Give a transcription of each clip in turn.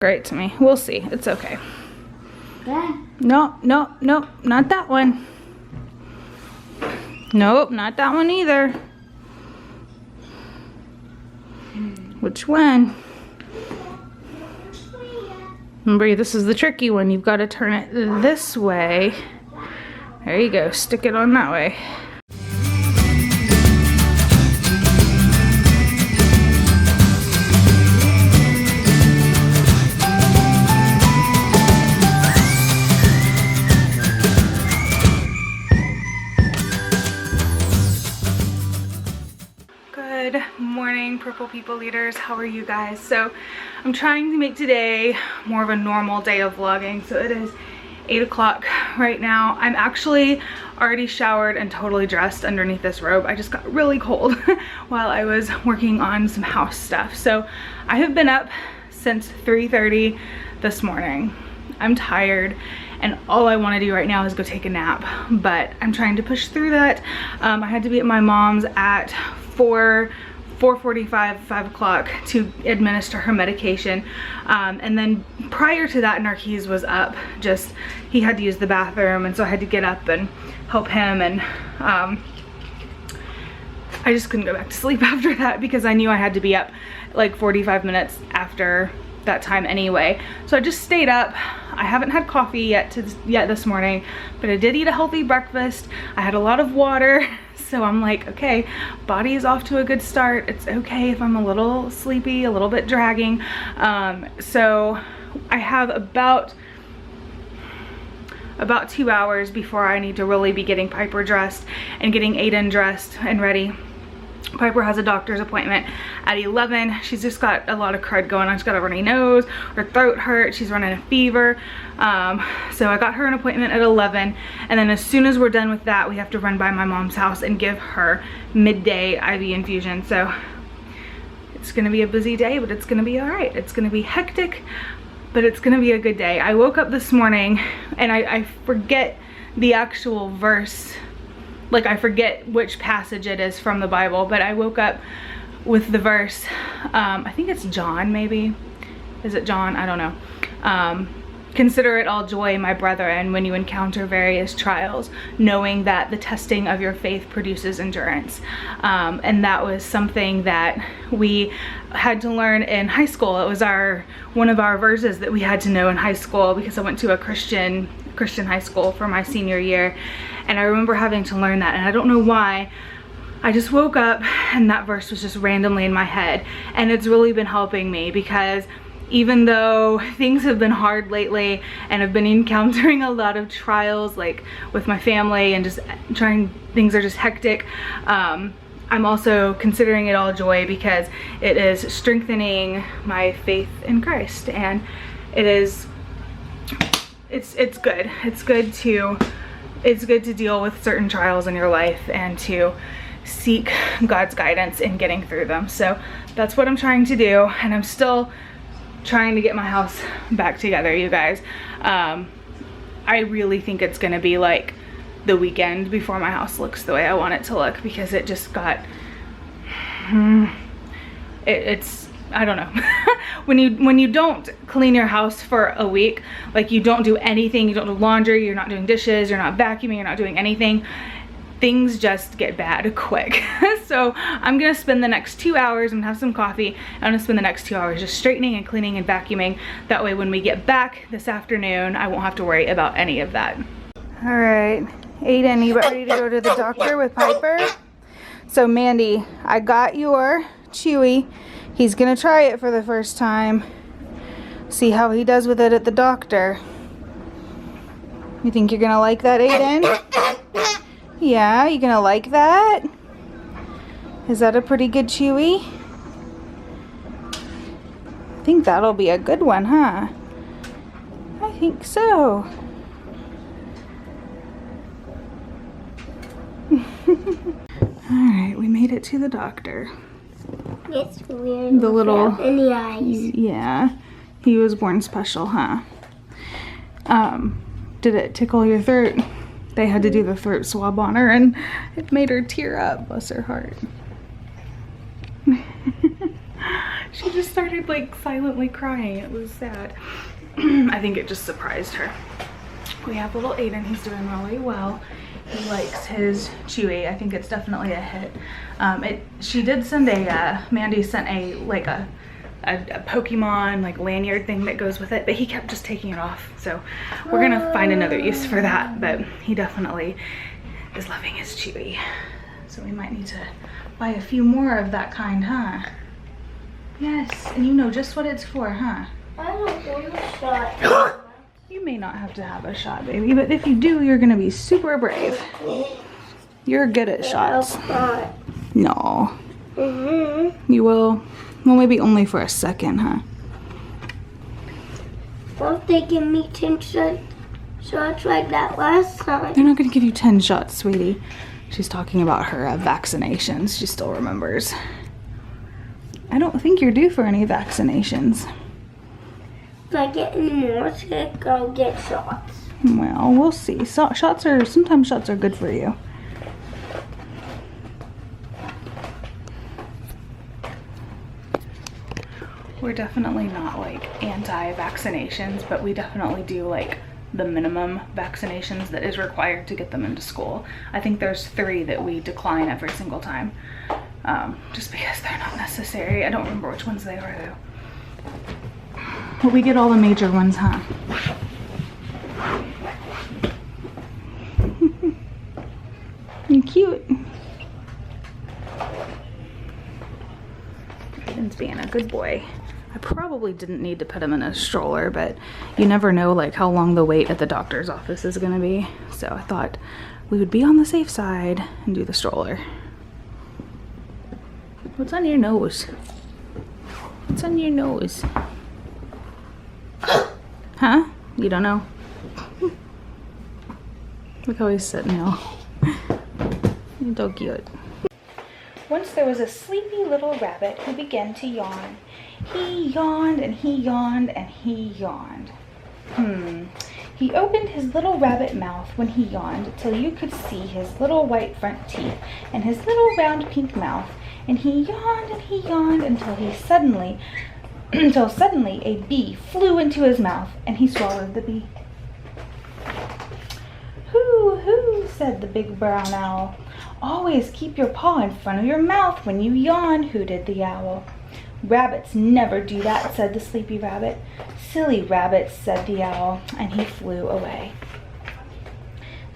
Great to me. We'll see. It's okay. Yeah. No, no, no, not that one. Nope, not that one either. Which one? Remember, this is the tricky one. You've got to turn it this way. There you go. Stick it on that way. Good morning, Purple People Leaders. How are you guys? So I'm trying to make today more of a normal day of vlogging. So it is 8 o'clock right now. I'm actually already showered and totally dressed underneath this robe. I just got really cold while I was working on some house stuff. So I have been up since 3:30 this morning. I'm tired and all I want to do right now is go take a nap, but I'm trying to push through that. I had to be at my mom's at 4:45, 5 o'clock to administer her medication. And then prior to that, Narquise was up. Just, he had to use the bathroom, and so I had to get up and help him, and I just couldn't go back to sleep after that because I knew I had to be up like 45 minutes after that time anyway. So I just stayed up. I haven't had coffee yet this morning, but I did eat a healthy breakfast. I had a lot of water. So I'm like, okay, body is off to a good start. It's okay if I'm a little sleepy, a little bit dragging. So I have about 2 hours before I need to really be getting Piper dressed and getting Aiden dressed and ready. Piper has a doctor's appointment at 11. She's just got a lot of crud going on. She's got a runny nose, her throat hurts, she's running a fever. So I got her an appointment at 11, and then as soon as we're done with that, we have to run by my mom's house and give her midday IV infusion. So it's gonna be a busy day, but it's gonna be all right. It's gonna be hectic, but it's gonna be a good day. I woke up this morning and I forget the actual verse. Like, I forget which passage it is from the Bible, but I woke up with the verse, I think it's John maybe. Is it John? I don't know. Consider it all joy, my brethren, when you encounter various trials, knowing that the testing of your faith produces endurance. And that was something that we had to learn in high school. It was one of our verses that we had to know in high school because I went to a Christian high school for my senior year. And I remember having to learn that, and I don't know why. I just woke up and that verse was just randomly in my head, and it's really been helping me because even though things have been hard lately and I've been encountering a lot of trials, like with my family and just things are just hectic, I'm also considering it all joy because it is strengthening my faith in Christ, and it's good. It's good to deal with certain trials in your life and to seek God's guidance in getting through them. So that's what I'm trying to do, and I'm still trying to get my house back together, you guys. I really think it's gonna be like the weekend before my house looks the way I want it to look, because it just got I don't know. when you don't clean your house for a week, like you don't do anything, you don't do laundry, you're not doing dishes, you're not vacuuming, you're not doing anything, things just get bad quick. So I'm gonna spend the next 2 hours, I'm gonna have some coffee, I'm gonna spend the next 2 hours just straightening and cleaning and vacuuming. That way when we get back this afternoon, I won't have to worry about any of that. All right, Aiden, you ready to go to the doctor with Piper? So Mandy, I got your Chewy. He's gonna try it for the first time. See how he does with it at the doctor. You think you're gonna like that, Aiden? Yeah, you gonna like that? Is that a pretty good Chewy? I think that'll be a good one, huh? I think so. Alright, we made it to the doctor. It's weird. The little in the eyes. Yeah, he was born special, huh? Did it tickle your throat? They had to do the throat swab on her, and it made her tear up. Bless her heart. She just started like silently crying. It was sad. I think it just surprised her. We have little Aiden. He's doing really well. He likes his Chewy. I think it's definitely a hit. She did send Mandy sent a Pokemon like lanyard thing that goes with it, but he kept just taking it off. So we're gonna find another use for that, but he definitely is loving his Chewy. So we might need to buy a few more of that kind, huh? Yes, and you know just what it's for, huh? I don't want a shot. You may not have to have a shot, baby, but if you do, you're gonna be super brave. You're good at shots. No. You will? Well, maybe only for a second, huh? Won't they give me 10 shots like that last time? They're not gonna give you 10 shots, sweetie. She's talking about her vaccinations. She still remembers. I don't think you're due for any vaccinations. If I get any more sick, I'll get shots. Well, we'll see. So, sometimes shots are good for you. We're definitely not like anti-vaccinations, but we definitely do like the minimum vaccinations that is required to get them into school. I think there's 3 that we decline every single time, just because they're not necessary. I don't remember which ones they are though. But we get all the major ones, huh? You're cute. Aiden's being a good boy. I probably didn't need to put him in a stroller, but you never know like how long the wait at the doctor's office is gonna be. So I thought we would be on the safe side and do the stroller. What's on your nose? What's on your nose? Huh? You don't know? Look how he's sitting now. He's so cute. Once there was a sleepy little rabbit who began to yawn. He yawned and he yawned and he yawned. He opened his little rabbit mouth when he yawned till you could see his little white front teeth and his little round pink mouth. And he yawned until suddenly a bee flew into his mouth and he swallowed the bee. Hoo, hoo, said the big brown owl. Always keep your paw in front of your mouth when you yawn, hooted the owl. Rabbits never do that, said the sleepy rabbit. Silly rabbits, said the owl, and he flew away.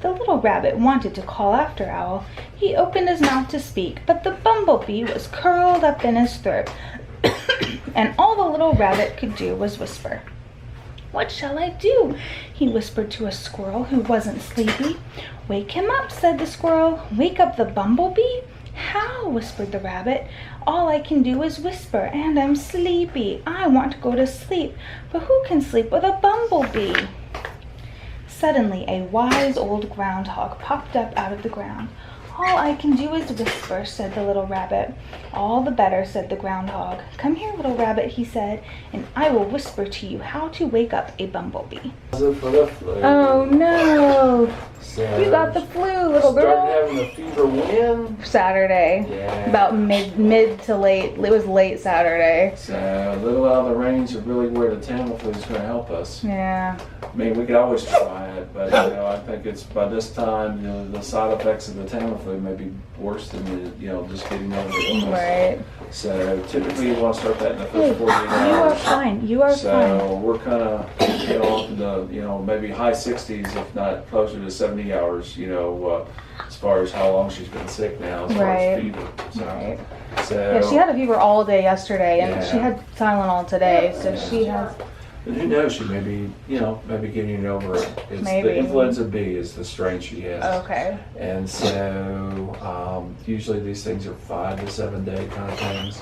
The little rabbit wanted to call after Owl. He opened his mouth to speak, but the bumblebee was curled up in his throat, and all the little rabbit could do was whisper. What shall I do? He whispered to a squirrel who wasn't sleepy. Wake him up, said the squirrel. Wake up the bumblebee? How? Whispered the rabbit. All I can do is whisper, and I'm sleepy. I want to go to sleep, but who can sleep with a bumblebee? Suddenly, a wise old groundhog popped up out of the ground. All I can do is whisper, said the little rabbit. All the better, said the groundhog. Come here, little rabbit, he said, and I will whisper to you how to wake up a bumblebee. Oh no! So you got the flu, little girl. Started having a fever when? Saturday. Yeah. About mid to late. It was late Saturday. So a little out of the range of really where the Tamiflu is going to help us. Yeah. I mean, we could always try it, but I think it's by this time the side effects of the Tamiflu may be worse than just getting over the illness. Right. So typically you want to start that in the first 48 hours. You are fine. You are fine. So we're kind of up in the maybe high 60s, if not closer to 70 hours. As far as how long she's been sick now, as far as fever. So, Right. So Yeah, she had a fever all day yesterday, and Yeah. she had Tylenol today, so she has. And who knows? She may be, maybe getting over it. It's Maybe. The influenza B is the strain she has. Okay. And so usually these things are 5 to 7 day kind of things.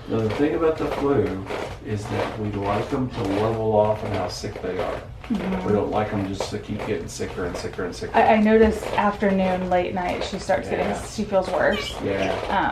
Now the thing about the flu is that we like them to level off on how sick they are. Mm-hmm. We don't like them just to keep getting sicker and sicker and sicker. I noticed afternoon, late night, she starts Yeah. getting. She feels worse. Yeah.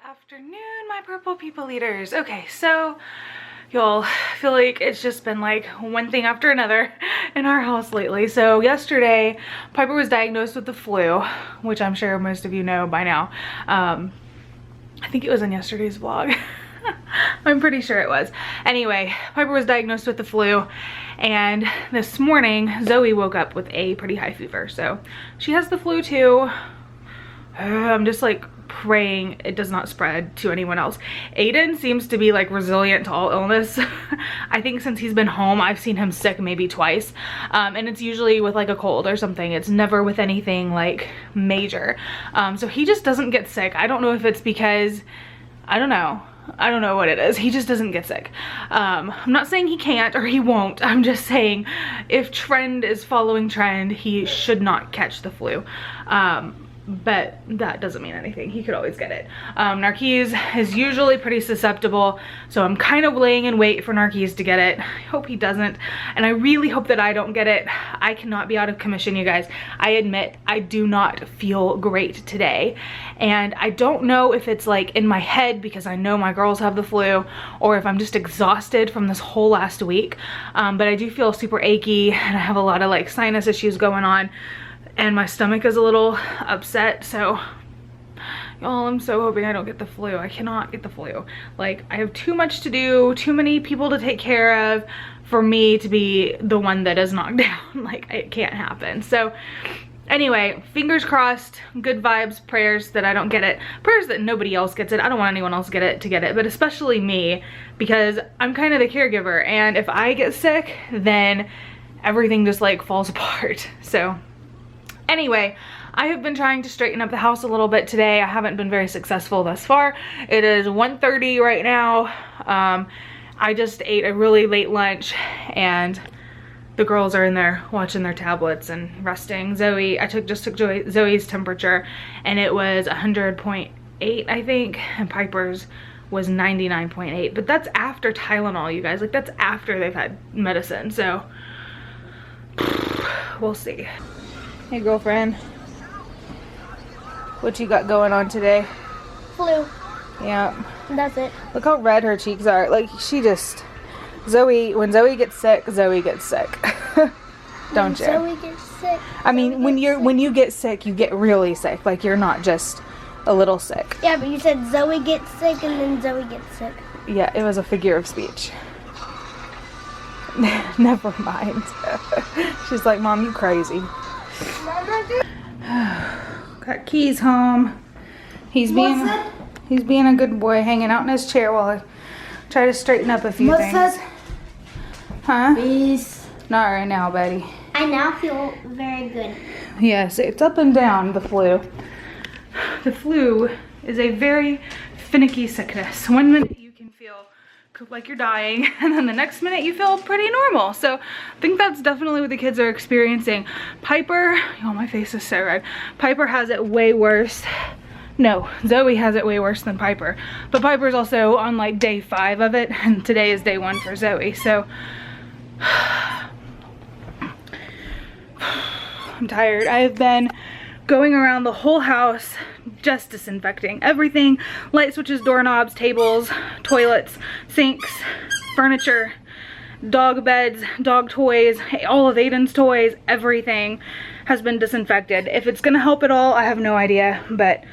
Afternoon, my purple people eaters. Okay, so y'all, feel like it's just been like one thing after another in our house lately. So yesterday, Piper was diagnosed with the flu, which I'm sure most of you know by now. I think it was in yesterday's vlog. I'm pretty sure it was. Anyway, Piper was diagnosed with the flu, and this morning Zoe woke up with a pretty high fever. So she has the flu too. I'm just like praying it does not spread to anyone else. Aiden seems to be like resilient to all illness. I think since he's been home, I've seen him sick maybe twice. And it's usually with like a cold or something. It's never with anything like major. So he just doesn't get sick. I don't know if it's because, I don't know what it is. He just doesn't get sick. I'm not saying he can't or he won't. I'm just saying if trend is following trend, he should not catch the flu. But that doesn't mean anything. He could always get it. Narquise is usually pretty susceptible, so I'm kind of laying in wait for Narquise to get it. I hope he doesn't, and I really hope that I don't get it. I cannot be out of commission, you guys. I admit I do not feel great today, and I don't know if it's like in my head because I know my girls have the flu, or if I'm just exhausted from this whole last week. But I do feel super achy, and I have a lot of like sinus issues going on, and my stomach is a little upset. So y'all, I'm so hoping I don't get the flu. I cannot get the flu. Like, I have too much to do, too many people to take care of for me to be the one that is knocked down. Like, it can't happen. So anyway, fingers crossed, good vibes, prayers that I don't get it, prayers that nobody else gets it. I don't want anyone else to get it, but especially me, because I'm kind of the caregiver, and if I get sick, then everything just like falls apart. So anyway, I have been trying to straighten up the house a little bit today. I haven't been very successful thus far. It is 1:30 right now. I just ate a really late lunch, and the girls are in there watching their tablets and resting. Zoe, I just took Zoe's temperature, and it was 100.8, I think, and Piper's was 99.8. But that's after Tylenol, you guys. Like, that's after they've had medicine. So we'll see. Hey girlfriend, what you got going on today? Flu. Yeah. That's it. Look how red her cheeks are. Like, she just, Zoe, when Zoe gets sick, Zoe gets sick. Don't you? Zoe gets sick. I mean, when you get sick, you get really sick. Like, you're not just a little sick. Yeah, but you said Zoe gets sick and then Zoe gets sick. Yeah, it was a figure of speech. Never mind. She's like, Mom, you crazy. Got Keys home. He's being a good boy, hanging out in his chair while I try to straighten up a few things. Huh? Peace. Not right now, Betty. I now feel very good. Yes, it's up and down, the flu. The flu is a very finicky sickness. 1 minute you can feel like you're dying, and then the next minute you feel pretty normal. So I think that's definitely what the kids are experiencing. Piper, oh, my face is so red. Piper has it way worse. No, Zoe has it way worse than Piper, but Piper's also on like day 5 of it, and today is day 1 for Zoe. So I'm tired. I've been going around the whole house just disinfecting everything: light switches, doorknobs, tables, toilets, sinks, furniture, dog beds, dog toys, all of Aiden's toys. Everything has been disinfected. If it's gonna help at all, I have no idea, but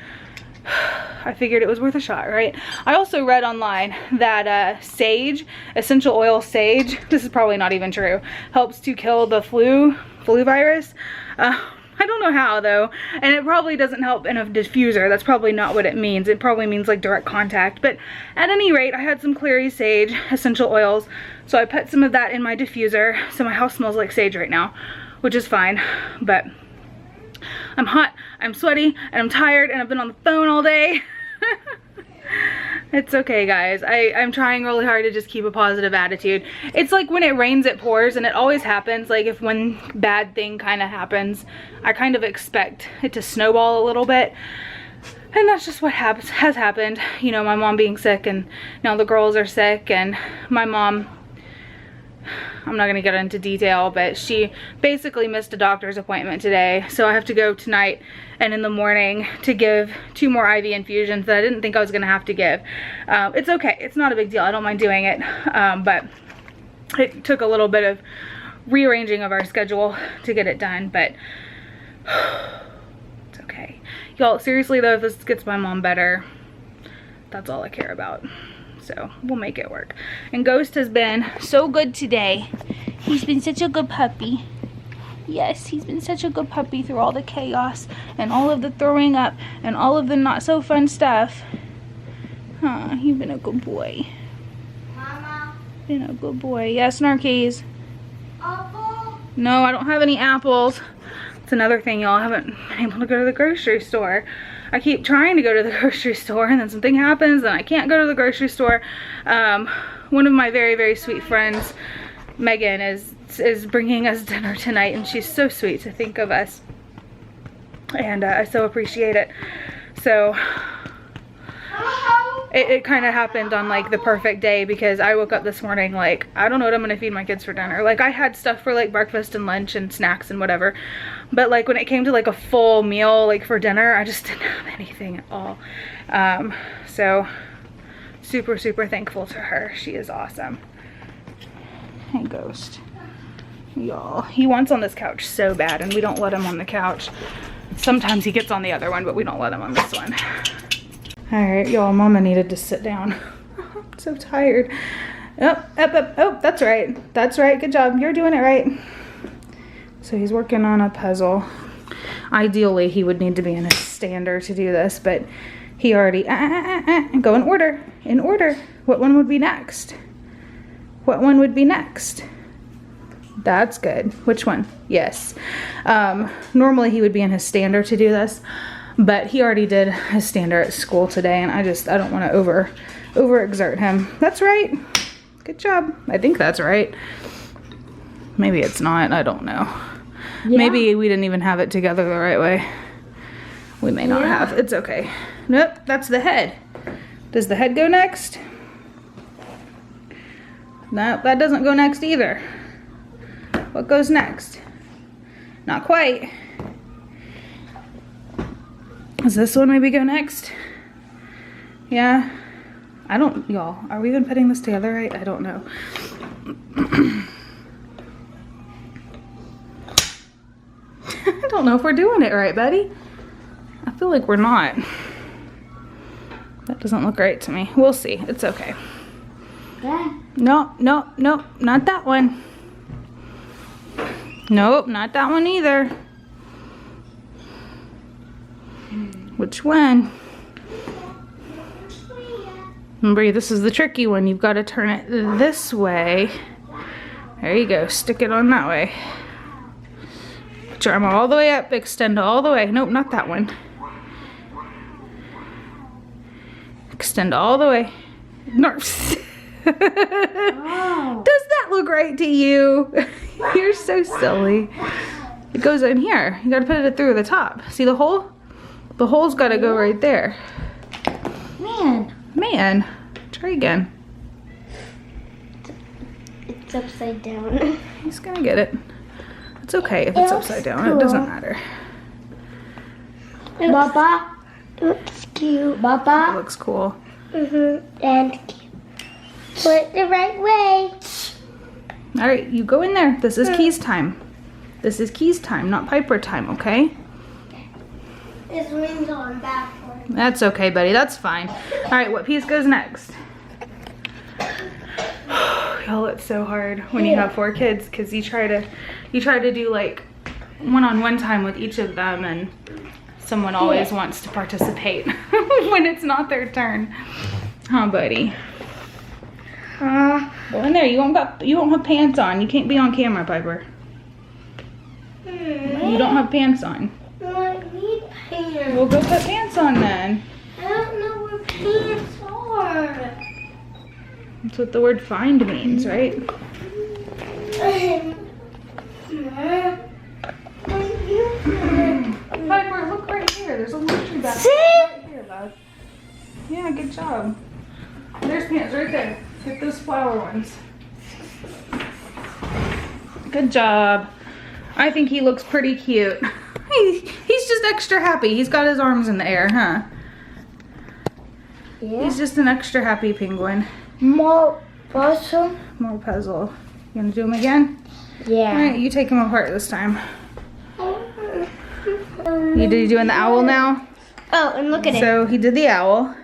I figured it was worth a shot, right? I also read online that sage, essential oil sage, this is probably not even true, helps to kill the flu virus. I don't know how though, and it probably doesn't help in a diffuser. That's probably not what it means. It probably means like direct contact. But at any rate, I had some clary sage essential oils, so I put some of that in my diffuser. So my house smells like sage right now, which is fine. But I'm hot, I'm sweaty, and I'm tired, and I've been on the phone all day. It's okay, guys. I'm trying really hard to just keep a positive attitude. It's like when it rains, it pours, and it always happens. Like, if one bad thing kind of happens, I kind of expect it to snowball a little bit. And that's just what has happened. You know, my mom being sick, and now the girls are sick, and my mom I'm not gonna get into detail, but she basically missed a doctor's appointment today. So I have to go tonight and in the morning to give 2 more IV infusions that I didn't think I was gonna have to give. It's okay, it's not a big deal. I don't mind doing it, but it took a little bit of rearranging of our schedule to get it done, but it's okay. Y'all, seriously though, if this gets my mom better, that's all I care about. So we'll make it work. And Ghost has been so good today. He's been such a good puppy. Yes, he's been such a good puppy through all the chaos and all of the throwing up and all of the not so fun stuff. Huh, you've been a good boy. Mama. Been a good boy. Yes, Narkees. Apple. No, I don't have any apples. It's another thing, y'all. I haven't been able to go to the grocery store. I keep trying to go to the grocery store and then something happens and I can't go to the grocery store. One of my very, very sweet friends, Megan, is bringing us dinner tonight, and she's so sweet to think of us. And I so appreciate it. So it kind of happened on like the perfect day, because I woke up this morning like, I don't know what I'm gonna feed my kids for dinner. Like, I had stuff for like breakfast and lunch and snacks and whatever, but like when it came to like a full meal like for dinner, I just didn't have anything at all. So super, super thankful to her. She is awesome. Hey, Ghost. Y'all, he wants on this couch so bad, and we don't let him on the couch. Sometimes he gets on the other one, but we don't let him on this one. All right, y'all, Mama needed to sit down. I'm so tired. Oh, oh, that's right. That's right, good job. You're doing it right. So he's working on a puzzle. Ideally, he would need to be in a stander to do this, but he already, go in order, in order. What one would be next? What one would be next? That's good. Which one? Yes. Normally he would be in his stander to do this, but he already did his stander at school today, and I don't want to overexert him. That's right. Good job. I think that's right. Maybe it's not. I don't know. Yeah. Maybe we didn't even have it together the right way. We may not have. It's okay. Nope, that's the head. Does the head go next? No, that doesn't go next either. What goes next? Not quite. Does this one maybe go next? Yeah. I don't, y'all, are we even putting this together right? I don't know. I don't know if we're doing it right, buddy. I feel like we're not. That doesn't look right to me. We'll see. It's okay. Yeah. No, no, no, not that one. Nope, not that one either. Which one? Remember, this is the tricky one. You've got to turn it this way. There you go. Stick it on that way. Put your arm all the way up. Extend all the way. Nope, not that one. Extend all the way. No. Oh. Does that look right to you? You're so silly. It goes in here. You gotta put it through the top. See the hole? The hole's gotta go right there. Man. Try again. It's upside down. He's gonna get it. It's okay if it's upside down. Cool. It doesn't matter. Baba. Looks cute. Baba. It looks cool. And put it the right way. All right, you go in there. This is Keys time. This is Keys time, not Piper time, okay? This wind's on backwards. That's okay, buddy. That's fine. All right, what piece goes next? Y'all, it's so hard when you have 4 kids, because you try to do like one-on-one time with each of them, and someone always wants to participate when it's not their turn. Huh, buddy? Go in there. You won't have pants on. You can't be on camera, Piper. You don't have pants on. No, I need pants. Well, go put pants on then. I don't know where pants are. That's what the word find means, right? Piper, look right here. There's a laundry basket right here, bud. Yeah, good job. There's pants right there. Get those flower ones. Good job. I think he looks pretty cute. He's just extra happy. He's got his arms in the air, huh? Yeah. He's just an extra happy penguin. More puzzle. More puzzle. You gonna do him again? Yeah. Alright, you take him apart this time. You doing the owl now? Oh, and look at it. So he did the owl.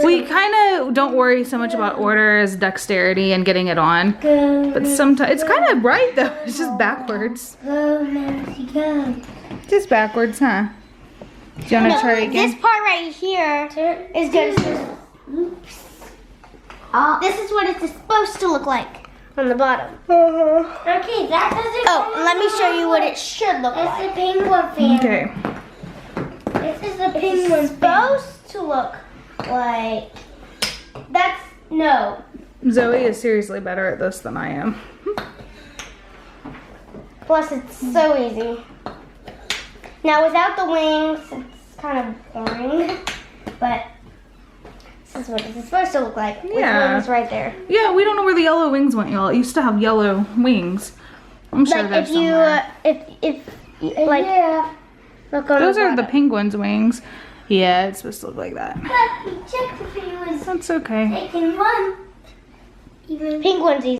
We kind of don't worry so much about order as dexterity and getting it on. But sometimes, it's kind of right though. It's just backwards. Go, Nancy, go. Just backwards, huh? Do you want to try again? This part right here is good. Oops. This is what it's supposed to look like on the bottom. Okay, that doesn't. Oh, let me show you what it should look like. It's a penguin fan. Okay. This is a penguin. It's supposed to look like. That's no. Zoe is seriously better at this than I am. Plus, it's so easy. Now, without the wings, it's kind of boring, but this is what it's supposed to look like. With wings right there. Yeah, we don't know where the yellow wings went, y'all. It used to have yellow wings. I'm sure Like they're if you, somewhere. like, yeah. Look on Those the are the bottom. penguin's wings. Yeah, it's supposed to look like that. Check the penguins. That's okay. They can run. Even penguins easy.